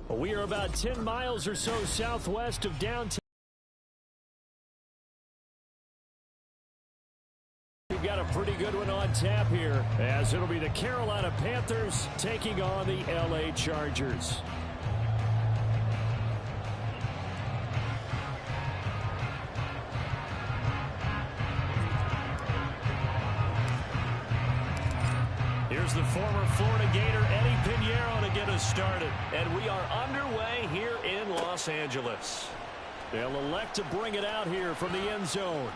We are about 10 miles or so southwest of downtown. We've got a pretty good one on tap here, as it'll be the Carolina Panthers taking on the LA Chargers. Here's the former Florida Gator, Eddie Pinheiro, to get us started. And we are underway here in Los Angeles. They'll elect to bring it out here from the end zone.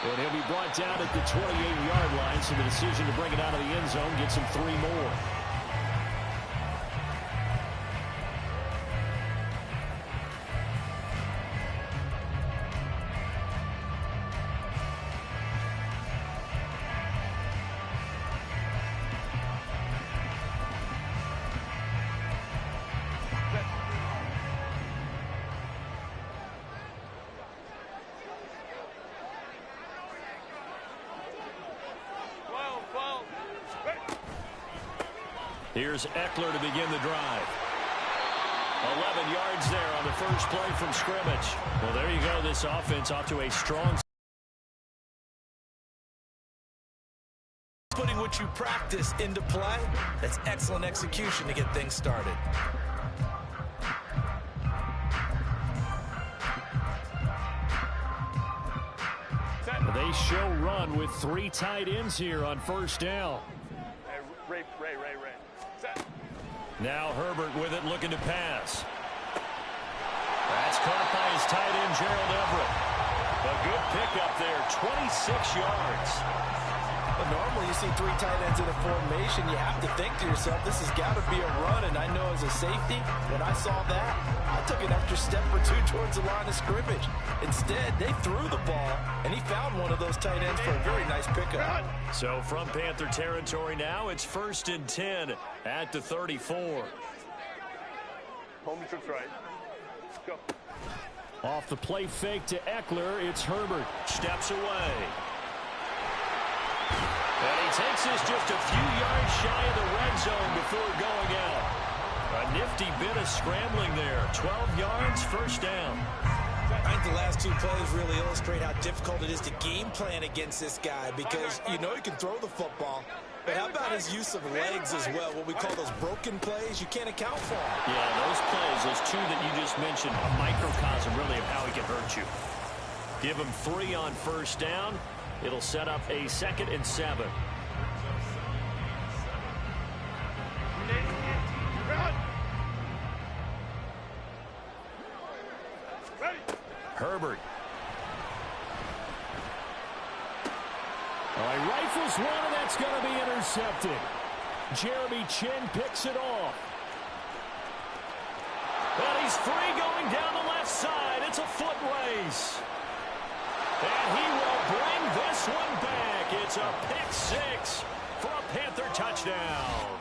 And he'll be brought down at the 28-yard line, so the decision to bring it out of the end zone gets him 3 more. Here's Eckler to begin the drive. 11 yards there on the first play from scrimmage. Well, there you go. This offense off to a strong. Putting what you practice into play, that's excellent execution to get things started. They show run with 3 tight ends here on first down. Ray. Now Herbert with it, looking to pass. That's caught by his tight end, Gerald Everett. A good pickup there, 26 yards. But normally you see 3 tight ends in a formation, you have to think to yourself, this has got to be a run. And I know as a safety, when I saw that, I took an extra step or 2 towards the line of scrimmage. Instead, they threw the ball, and he found one of those tight ends for a very nice pickup. So from Panther territory now, it's 1st and 10 at the 34. Home trips right. Go. Off the play fake to Eckler, it's Herbert. Steps away. And he takes this just a few yards shy of the red zone before going out. A nifty bit of scrambling there. 12 yards, first down. I think the last 2 plays really illustrate how difficult it is to game plan against this guy, because you know he can throw the football, but how about his use of legs as well? What we call those broken plays, you can't account for them. Yeah, those plays, those 2 that you just mentioned, a microcosm really of how he can hurt you. Give him 3 on first down. It'll set up a 2nd and 7. Herbert. He rifles one, and that's going to be intercepted. Jeremy Chin picks it off. And he's free going down the left side. It's a foot race. And he will bring this one back. It's a pick 6 for a Panther touchdown.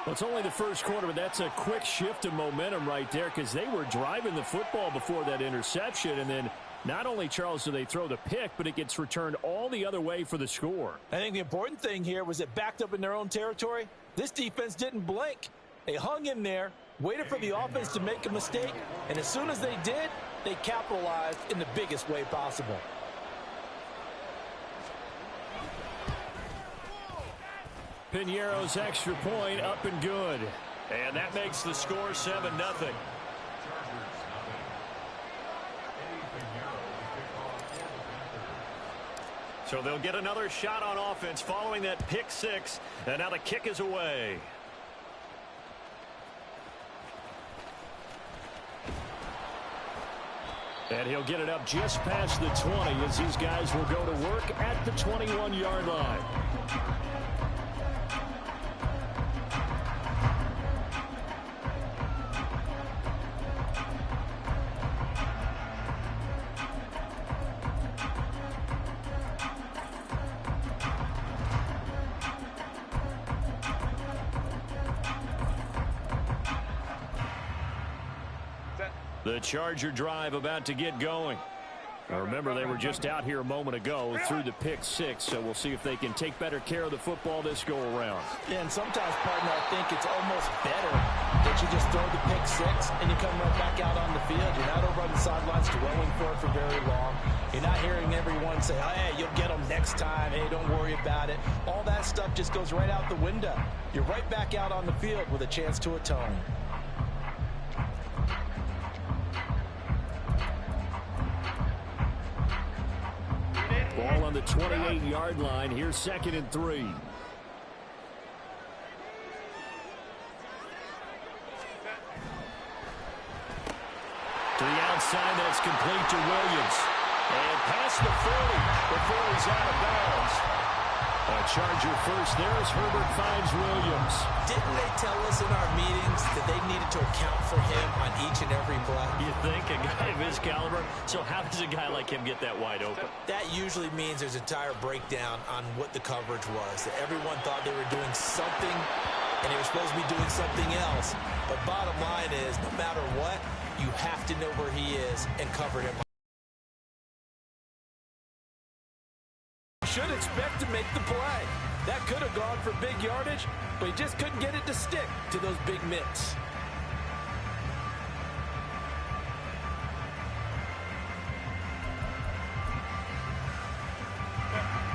Well, it's only the first quarter, but that's a quick shift of momentum right there, because they were driving the football before that interception. And then not only, Charles, do they throw the pick, but it gets returned all the other way for the score. I think the important thing here was it backed up in their own territory. This defense didn't blink. They hung in there, waited for the offense to make a mistake, and as soon as they did, they capitalized in the biggest way possible. Pinheiro's extra point up and good. And that makes the score 7-0. So they'll get another shot on offense following that pick 6. And now the kick is away. And he'll get it up just past the 20 as these guys will go to work at the 21-yard line. The Charger drive about to get going. Remember, they were just out here a moment ago through the pick six, so we'll see if they can take better care of the football this go-around. Yeah, and sometimes, partner, I think it's almost better that you just throw the pick six and you come right back out on the field. You're not over on the sidelines dwelling for it for very long. You're not hearing everyone say, oh, hey, you'll get them next time. Hey, don't worry about it. All that stuff just goes right out the window. You're right back out on the field with a chance to atone. Ball on the 28-yard line. Here's 2nd and 3. To the outside, that's complete to Williams. And past the 40 before he's out of bounds. A Charger first there as Herbert finds Williams. Didn't they tell us in our meetings that they needed to account for him on each and every play? You think? A guy of his caliber? So how does a guy like him get that wide open? That usually means there's a entire breakdown on what the coverage was. That everyone thought they were doing something, and they were supposed to be doing something else. But bottom line is, no matter what, you have to know where he is and cover him. Should expect to make the play. That could have gone for big yardage, but he just couldn't get it to stick to those big mitts.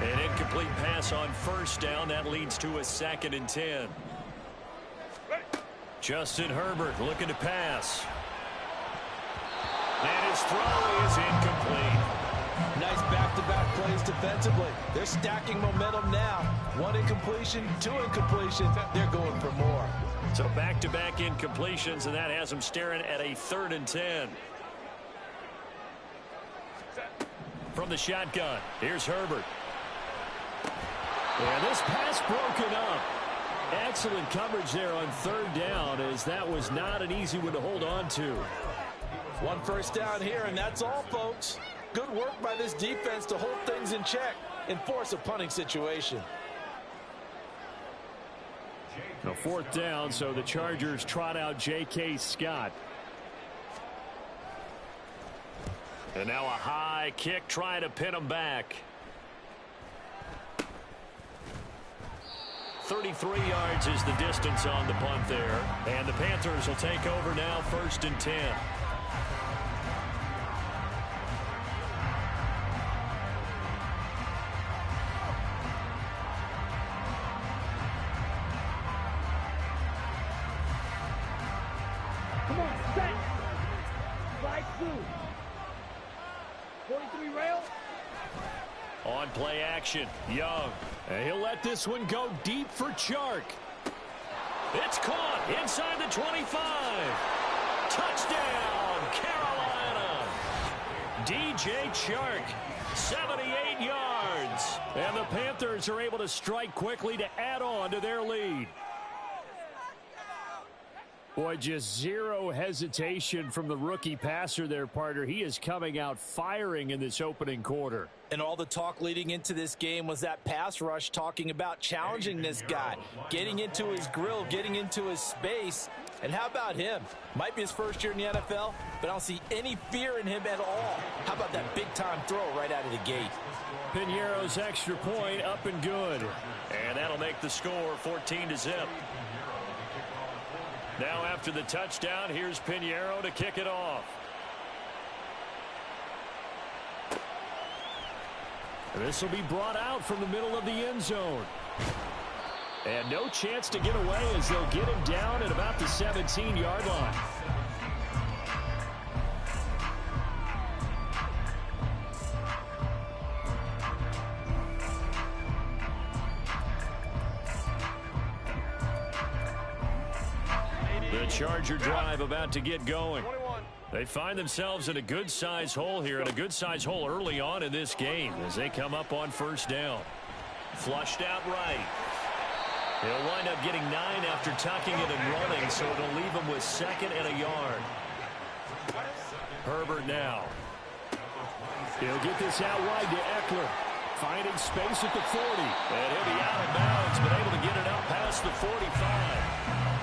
An incomplete pass on first down. That leads to a 2nd and 10. Justin Herbert looking to pass. And his throw is incomplete. Nice back-to-back plays defensively. They're stacking momentum now. 1 incompletion, 2 incompletions. They're going for more. So back-to-back incompletions, and that has them staring at a 3rd and 10. From the shotgun, here's Herbert. And this pass broken up. Excellent coverage there on 3rd down, as that was not an easy one to hold on to. 1 first down here, and that's all, folks. Good work by this defense to hold things in check and force a punting situation. A 4th down, so the Chargers trot out J.K. Scott. And now a high kick trying to pin him back. 33 yards is the distance on the punt there. And the Panthers will take over now, 1st and 10. Come on, set. Slide through. 43 rail. On play action, YungG. And he'll let this one go deep for Chark. It's caught inside the 25. Touchdown, Carolina. DJ Chark, 78 yards. And the Panthers are able to strike quickly to add on to their lead. Boy, just zero hesitation from the rookie passer there, partner. He is coming out firing in this opening quarter. And all the talk leading into this game was that pass rush, talking about challenging this guy, getting into his grill, getting into his space. And how about him? Might be his first year in the NFL, but I don't see any fear in him at all. How about that big-time throw right out of the gate? Piñeiro's extra point up and good. And that'll make the score 14-0. Now after the touchdown, here's Piñeiro to kick it off. And this will be brought out from the middle of the end zone. And no chance to get away as they'll get him down at about the 17-yard line. The Charger drive about to get going. They find themselves in a good-sized hole here, and a good-sized hole early on in this game as they come up on 1st down. Flushed out right. He'll wind up getting 9 after tucking it and running, so it'll leave him with 2nd and a yard. Herbert now. He'll get this out wide to Eckler. Finding space at the 40. And he'll be out of bounds, but able to get it up past the 45.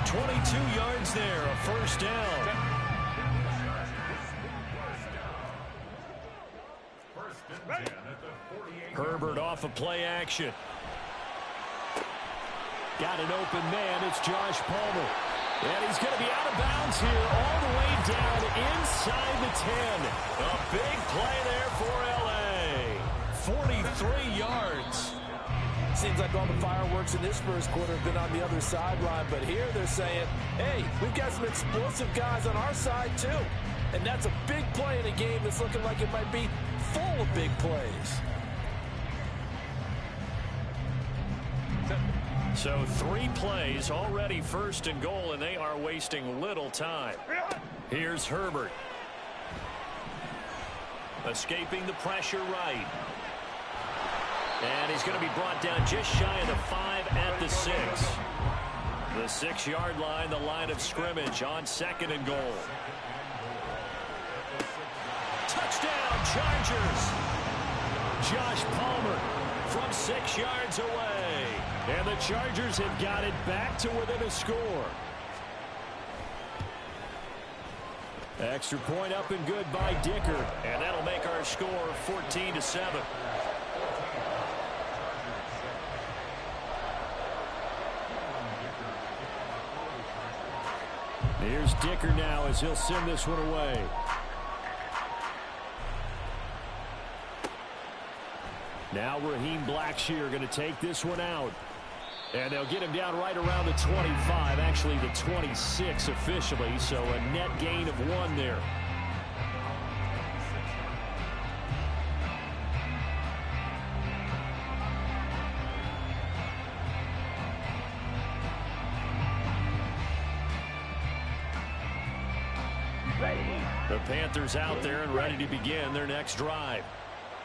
22 yards there, a 1st down. Herbert off of play action. Got an open man. It's Josh Palmer. And he's going to be out of bounds here all the way down inside the 10. A big play there for L.A. 43 yards. Seems like all the fireworks in this first quarter have been on the other sideline, but here they're saying, hey, we've got some explosive guys on our side too. And that's a big play in a game that's looking like it might be full of big plays. So 3 plays already first and goal, and they are wasting little time. Here's Herbert. Escaping the pressure right. And he's going to be brought down just shy of the 5 at the 6. The 6-yard line, the line of scrimmage on 2nd and goal. Touchdown, Chargers. Josh Palmer from 6 yards away. And the Chargers have got it back to within a score. Extra point up and good by Dicker. And that'll make our score 14-7. Here's Dicker now as he'll send this one away. Now Raheem Blackshear going to take this one out. And they'll get him down right around the 25, actually the 26 officially, so a net gain of 1 there. The Panthers out there and ready to begin their next drive.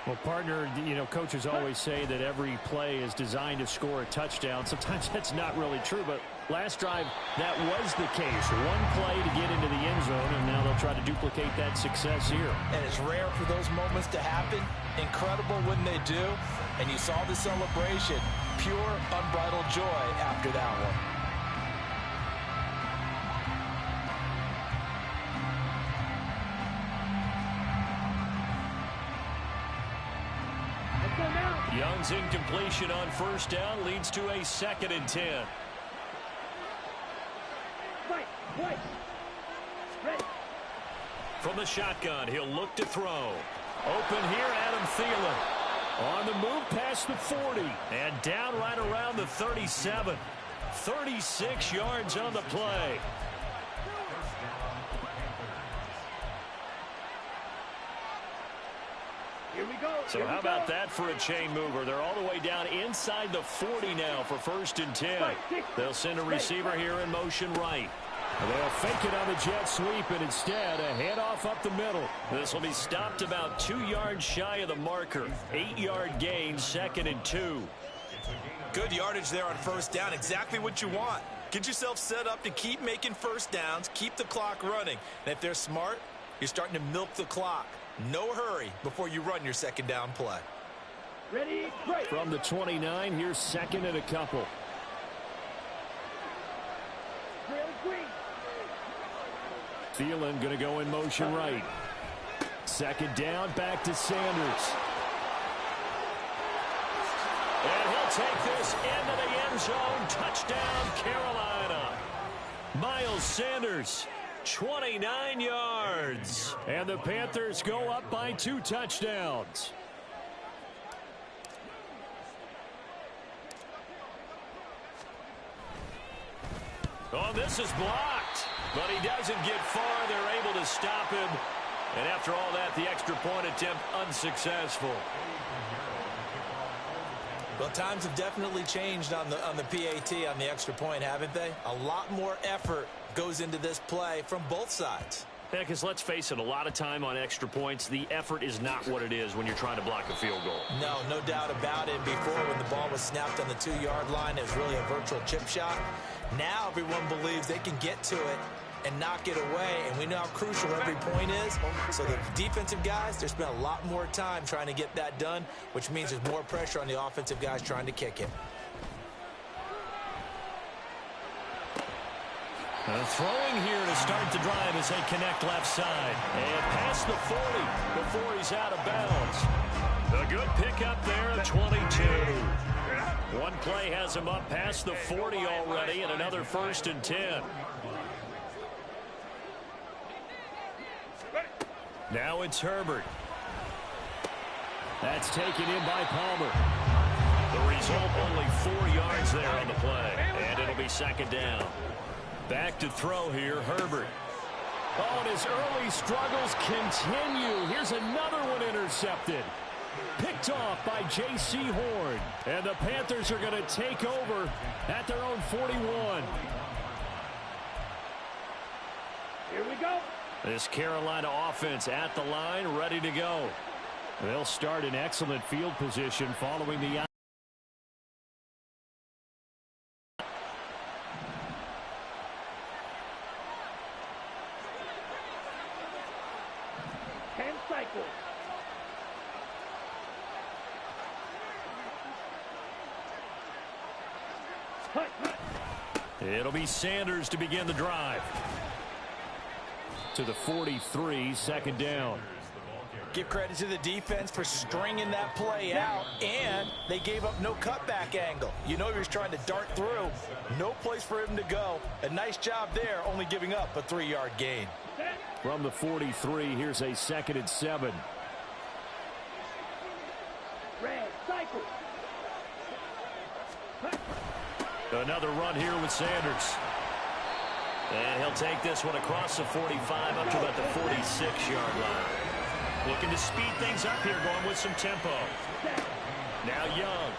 Well, partner, you know, coaches always say that every play is designed to score a touchdown. Sometimes that's not really true, but last drive, that was the case. 1 play to get into the end zone, and now they'll try to duplicate that success here. And it's rare for those moments to happen. Incredible when they do. And you saw the celebration. Pure, unbridled joy after that one. Young's incompletion on first down leads to a 2nd and 10. From the shotgun, he'll look to throw. Open here, Adam Thielen. On the move past the 40 and down right around the 37. 36 yards on the play. So how about that for a chain mover? They're all the way down inside the 40 now for 1st and 10. They'll send a receiver here in motion right. They'll fake it on the jet sweep, and instead a handoff up the middle. This will be stopped about 2 yards shy of the marker. 8-yard gain, 2nd and 2. Good yardage there on first down. Exactly what you want. Get yourself set up to keep making first downs, keep the clock running. And if they're smart, you're starting to milk the clock. No hurry before you run your 2nd down play. Ready, break. From the 29, here's 2nd and a couple. Thielen going to go in motion right. 2nd down, back to Sanders. And he'll take this into the end zone. Touchdown, Carolina. Miles Sanders. 29 yards. And the Panthers go up by 2 touchdowns. Oh, this is blocked. But he doesn't get far. They're able to stop him. And after all that, the extra point attempt unsuccessful. Well, times have definitely changed on the PAT, on the extra point, haven't they? A lot more effort goes into this play from both sides. Yeah, because let's face it, a lot of time on extra points, the effort is not what it is when you're trying to block a field goal. No doubt about it. Before, when the ball was snapped on the 2-yard line, it was really a virtual chip shot. Now everyone believes they can get to it and knock it away, and we know how crucial every point is. So the defensive guys, they spend a lot more time trying to get that done, which means there's more pressure on the offensive guys trying to kick it. Throwing here to start the drive as they connect left side. And past the 40 before he's out of bounds. A good pickup there at 22. One play has him up past the 40 already, and another 1st and 10. Now it's Herbert. That's taken in by Palmer. The result, only 4 yards there on the play, and it'll be 2nd down. Back to throw here, Herbert. Oh, and his early struggles continue. Here's another one intercepted. Picked off by J.C. Horn. And the Panthers are going to take over at their own 41. Here we go. This Carolina offense at the line, ready to go. They'll start in excellent field position following the 10 cycles. It'll be Sanders to begin the drive. To the 43, 2nd down. Give credit to the defense for stringing that play out, and they gave up no cutback angle. You know he was trying to dart through. No place for him to go. A nice job there, only giving up a 3-yard gain. From the 43, here's a 2nd and 7. Red cycle. Another run here with Sanders. And he'll take this one across the 45 up to about the 46-yard line. Looking to speed things up here, going with some tempo. Now Young.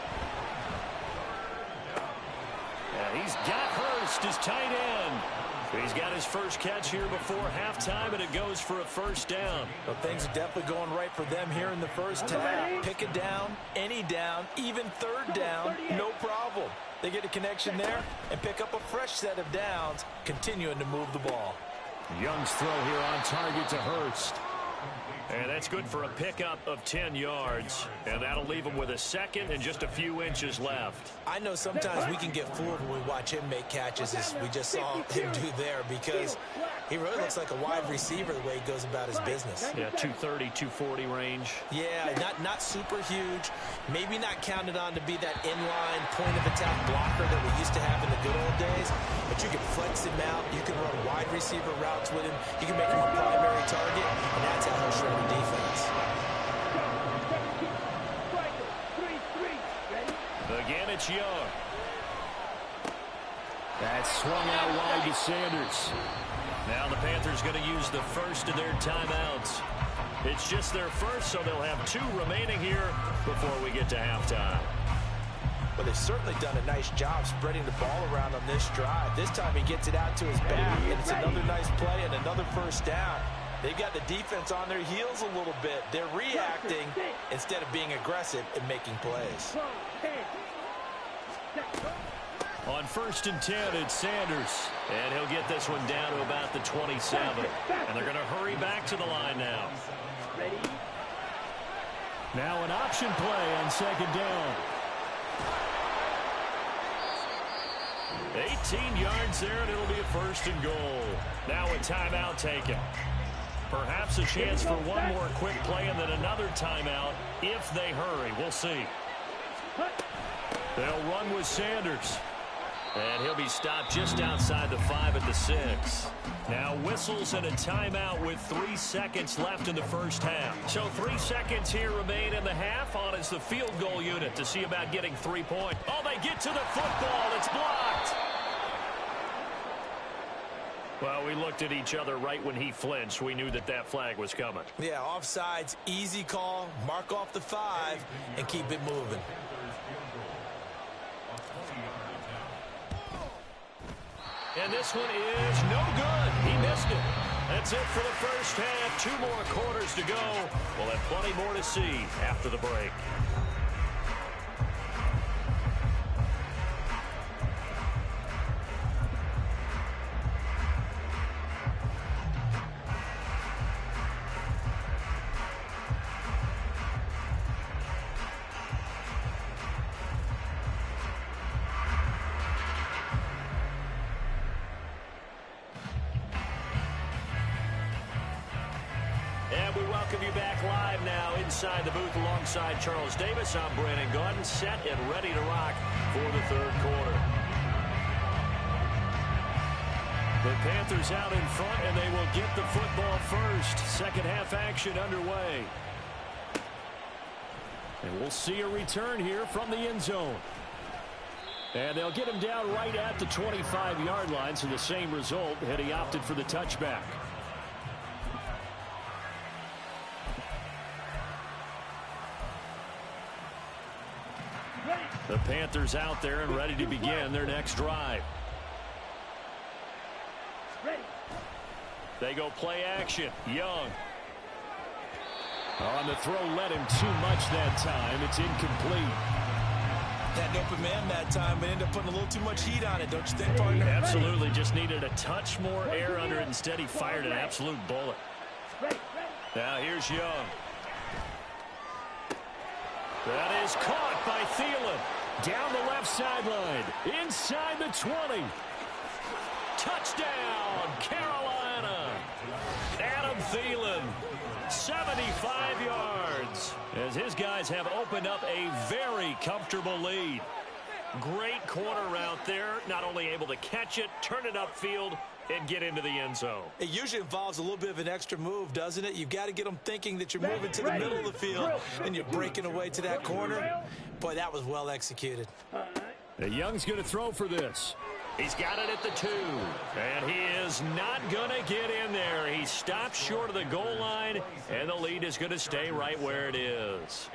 And he's got Hurst, his tight end. He's got his first catch here before halftime, and it goes for a 1st down. Well, things are definitely going right for them here in the first half. Pick a down, any down, even 3rd down, no problem. They get a connection there and pick up a fresh set of downs, continuing to move the ball. Young's throw here on target to Hurst. And that's good for a pickup of 10 yards. And that'll leave him with a 2nd and just a few inches left. I know sometimes we can get fooled when we watch him make catches, as we just saw him do there, because he really looks like a wide receiver the way he goes about his business. Yeah, 230, 240 range. Yeah, not super huge. Maybe not counted on to be that inline point-of-attack blocker that we used to have in the good old days. But you can flex him out. You can run wide receiver routes with him. You can make him a primary target, and that's how he'll shred the defense. Again, it's Young. That's swung out wide to Sanders. Now the Panthers going to use the first of their timeouts. It's just their first, so they'll have 2 remaining here before we get to halftime. Well, they've certainly done a nice job spreading the ball around on this drive. This time he gets it out to his back, and it's another nice play and another 1st down. They've got the defense on their heels a little bit. They're reacting instead of being aggressive and making plays. On 1st and 10, it's Sanders. And he'll get this one down to about the 27. And they're going to hurry back to the line now. Now an option play on 2nd down. 18 yards there, and it'll be a 1st and goal. Now a timeout taken. Perhaps a chance for one more quick play and then another timeout if they hurry. We'll see. They'll run with Sanders. And he'll be stopped just outside the 5 at the 6. Now whistles and a timeout with 3 seconds left in the first half. So 3 seconds here remain in the half. On is the field goal unit to see about getting 3 points. Oh, they get to the football. It's blocked. Well, we looked at each other right when he flinched. We knew that that flag was coming. Yeah, offsides, easy call. Mark off the 5 and keep it moving. And this one is no good. He missed it. That's it for the first half. 2 more quarters to go. We'll have plenty more to see after the break. welcome you back live now inside the booth alongside Charles Davis. I'm Brandon Gaudin, set and ready to rock for the third quarter. The Panthers out in front, and they will get the football first. Second half action underway. And we'll see a return here from the end zone. And they'll get him down right at the 25-yard line, so the same result had he opted for the touchback. The Panthers out there and ready to begin their next drive. They go play action. Young. On the throw, led him too much that time. It's incomplete. Had an open man that time, but ended up putting a little too much heat on it, don't you think, partner? Absolutely. Just needed a touch more air under it. Instead, he fired an absolute bullet. Now here's Young. That is caught by Thielen. Down the left sideline. Inside the 20. Touchdown, Carolina. Adam Thielen, 75 yards. As his guys have opened up a very comfortable lead. Great corner route there. Not only able to catch it, turn it upfield, and get into the end zone. It usually involves a little bit of an extra move, doesn't it? You've got to get them thinking that you're moving to the middle of the field, and you're breaking away to that corner. Boy, that was well executed. Young's going to throw for this. He's got it at the 2, and he is not going to get in there. He stopped short of the goal line, and the lead is going to stay right where it is.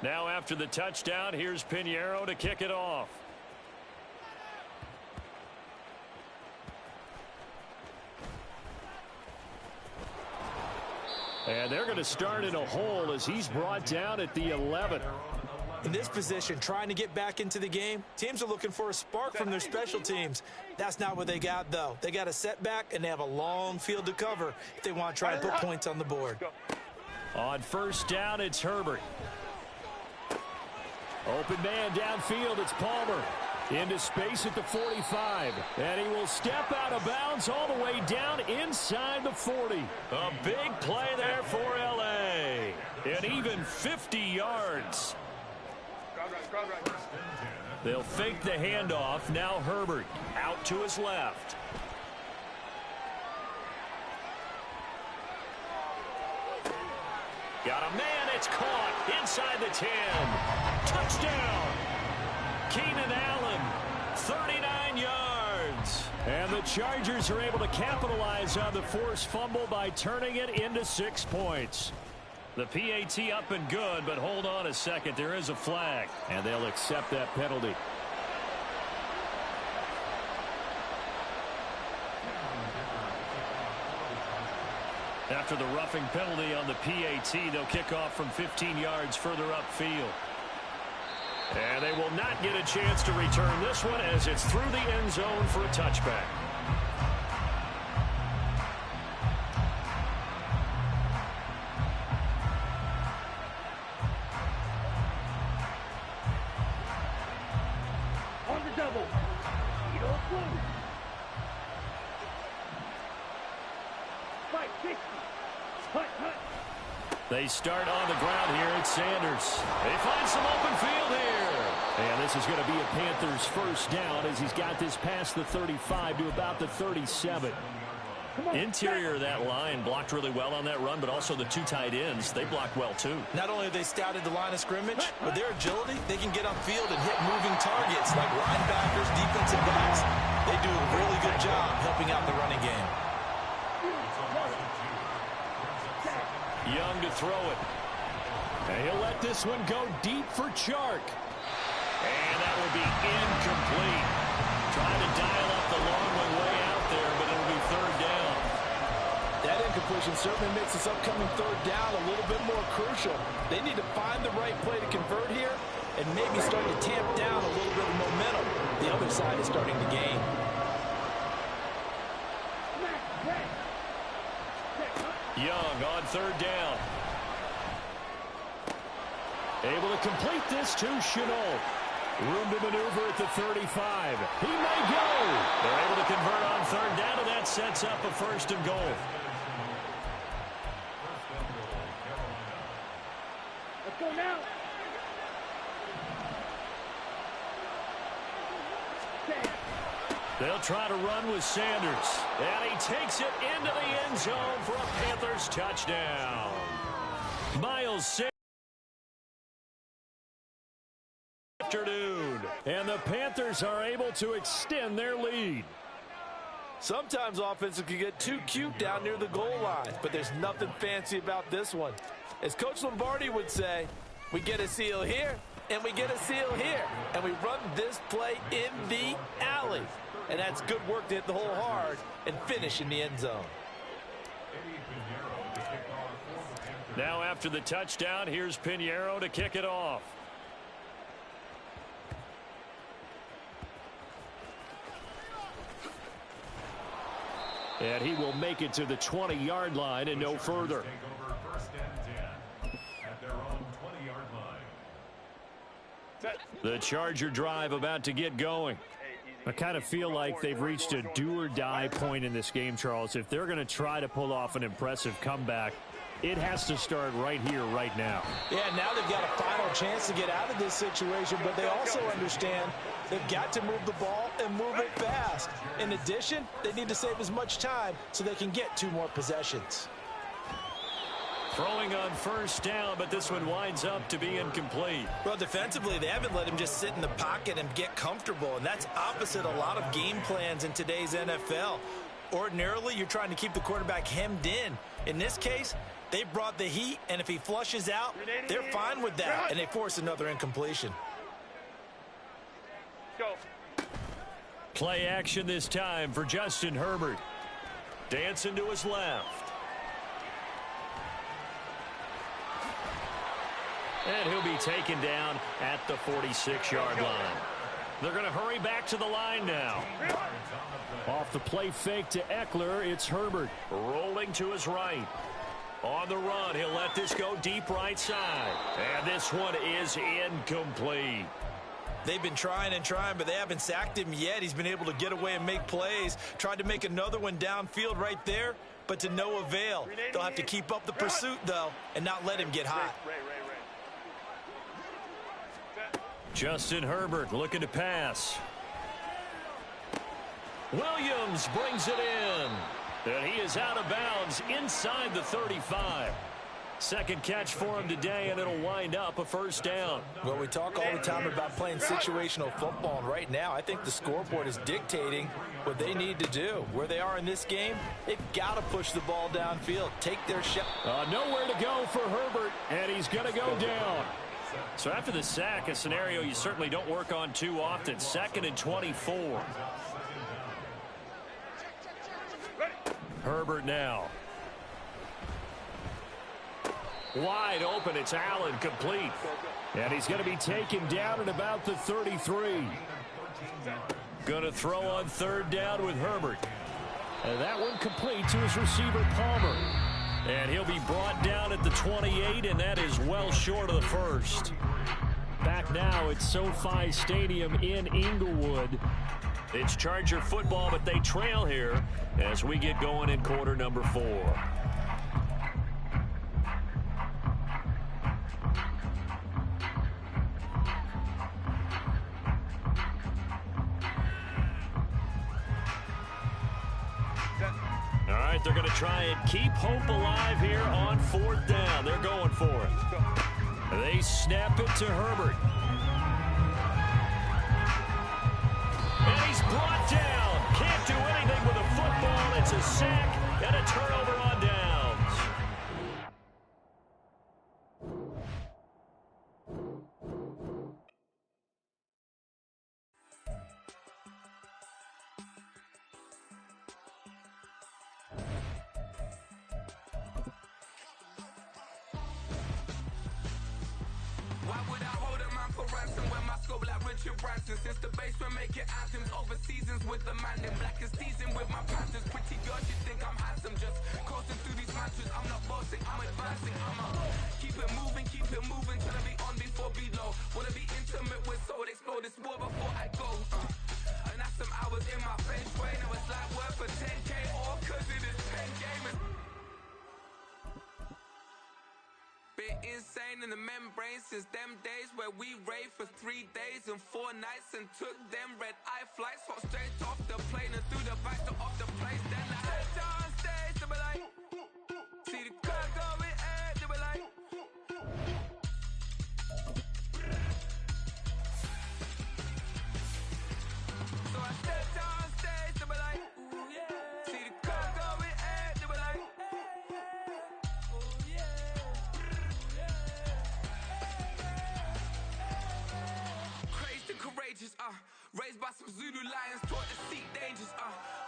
Now after the touchdown, here's Pinheiro to kick it off. And they're going to start in a hole as he's brought down at the 11. In this position, trying to get back into the game, teams are looking for a spark from their special teams. That's not what they got, though. They got a setback, and they have a long field to cover if they want to try and put points on the board. On first down, it's Herbert. Open man downfield, it's Palmer. Into space at the 45. And he will step out of bounds all the way down inside the 40. A big play there for L.A. And even 50 yards. They'll fake the handoff. Now Herbert out to his left. Got a man, it's caught inside the 10. Touchdown. Keenan Allen, 39 yards. And the Chargers are able to capitalize on the forced fumble by turning it into 6 points. The PAT up and good, but hold on a second. There is a flag, and they'll accept that penalty. After the roughing penalty on the PAT, they'll kick off from 15 yards further upfield. And they will not get a chance to return this one as it's through the end zone for a touchback. On the double. Speedo through. 560. Hut, hut. They start on the ground here at Sanders. They find some open field here. And this is going to be a Panthers first down as he's got this past the 35 to about the 37. Interior of that line blocked really well on that run, but also the two tight ends, they blocked well too. Not only have they scouted the line of scrimmage, but their agility, they can get upfield and hit moving targets like linebackers, defensive backs. They do a really good job helping out the running game. Young to throw it. And he'll let this one go deep for Chark. And that will be incomplete. Trying to dial up the long one way out there, but it'll be third down. That incompletion certainly makes this upcoming third down a little bit more crucial. They need to find the right play to convert here and maybe start to tamp down a little bit of momentum. The other side is starting to gain. Young on third down. Able to complete this to Chenault. Room to maneuver at the 35. He may go. They're able to convert on third down, and that sets up a first and goal. Let's go now. They'll try to run with Sanders. And he takes it into the end zone for a Panthers touchdown. Miles Sanders. Afternoon. And the Panthers are able to extend their lead. Sometimes offenses can get too cute down near the goal line, but there's nothing fancy about this one. As Coach Lombardi would say, we get a seal here, and we get a seal here, and we run this play in the alley. And that's good work to hit the hole hard and finish in the end zone. Now after the touchdown, here's Pinheiro to kick it off. And he will make it to the 20-yard line and no further. The Charger drive about to get going. I kind of feel like they've reached a do-or-die point in this game, Charles. If they're going to try to pull off an impressive comeback, it has to start right here, right now. Yeah, now they've got a final chance to get out of this situation, but they also understand they've got to move the ball and move it fast. In addition, they need to save as much time so they can get 2 more possessions. Throwing on first down, but this one winds up to be incomplete. Well, defensively, they haven't let him just sit in the pocket and get comfortable, and that's opposite a lot of game plans in today's NFL. Ordinarily, you're trying to keep the quarterback hemmed in. In this case, they brought the heat, and if he flushes out, they're fine with that, and they force another incompletion. Go. Play action this time for Justin Herbert. Dancing to his left. And he'll be taken down at the 46-yard line. They're going to hurry back to the line now. Off the play fake to Eckler, it's Herbert. Rolling to his right. On the run, he'll let this go deep right side. And this one is incomplete. They've been trying and trying, but they haven't sacked him yet. He's been able to get away and make plays. Tried to make another one downfield right there, but to no avail. They'll have to keep up the pursuit, though, and not let him get hot. Justin Herbert looking to pass. Williams brings it in. And he is out of bounds inside the 35. Second catch for him today, and it'll wind up a first down. Well, we talk all the time about playing situational football, and right now I think the scoreboard is dictating what they need to do. Where they are in this game, they've got to push the ball downfield, take their shot. Nowhere to go for Herbert, and he's going to go down. So after the sack, a scenario you certainly don't work on too often. 2nd and 24. Herbert now. Wide open, it's Allen, complete. And he's going to be taken down at about the 33. Going to throw on third down with Herbert. And that one complete to his receiver, Palmer. And he'll be brought down at the 28, and that is well short of the first. Back now at SoFi Stadium in Inglewood. It's Charger football, but they trail here as we get going in quarter number 4. All right, they're going to try and keep hope alive here on 4th down. They're going for it. They snap it to Herbert. And he's brought down. Can't do anything with a football. It's a sack and a turnover on downs. Since the basement making items over seasons with the man in black is seasoned with my patterns. Pretty girl, she think I'm handsome. Just coasting through these matches. I'm not bossing, I'm advancing. I'ma keep it moving till I be on before below. Wanna be intimate with soul, explode this insane in the membrane since them days where we raved for 3 days and 4 nights and took them red-eye flights. Hop straight off the plane and through the back door of the place. Then I stepped on stage, they were like, see the crowd going air, they were like, so I stepped on stage, they were like, ooh yeah. See the crowd going air, they were like, oh yeah, crazed and courageous, raised by some Zulu lions, taught to seek dangers,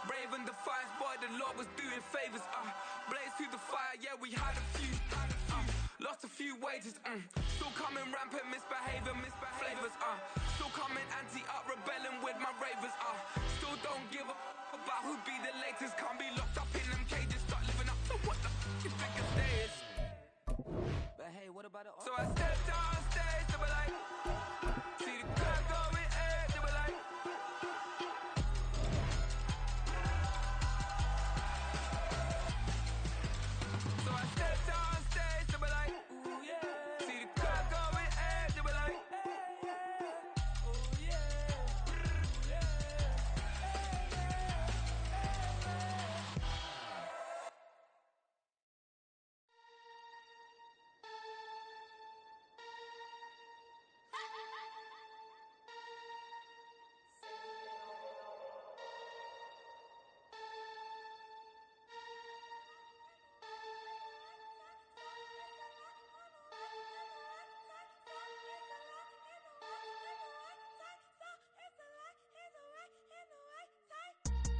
brave and defiant, boy, the Lord was doing favors, blaze through the fire, yeah, we had a few, lost a few wages, still coming rampant, misbehaving, flavors, still coming anti-up, rebelling with my ravers, still don't give a about who be the latest, can't be locked up in them cages, start living up to what the you think it is. But hey, what about it? So I stepped on stage, they were like, see the crowd going air, they were like, so I stepped on stage, they were like, ooh yeah. See the crowd going air, they were like, oh yeah,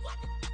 What?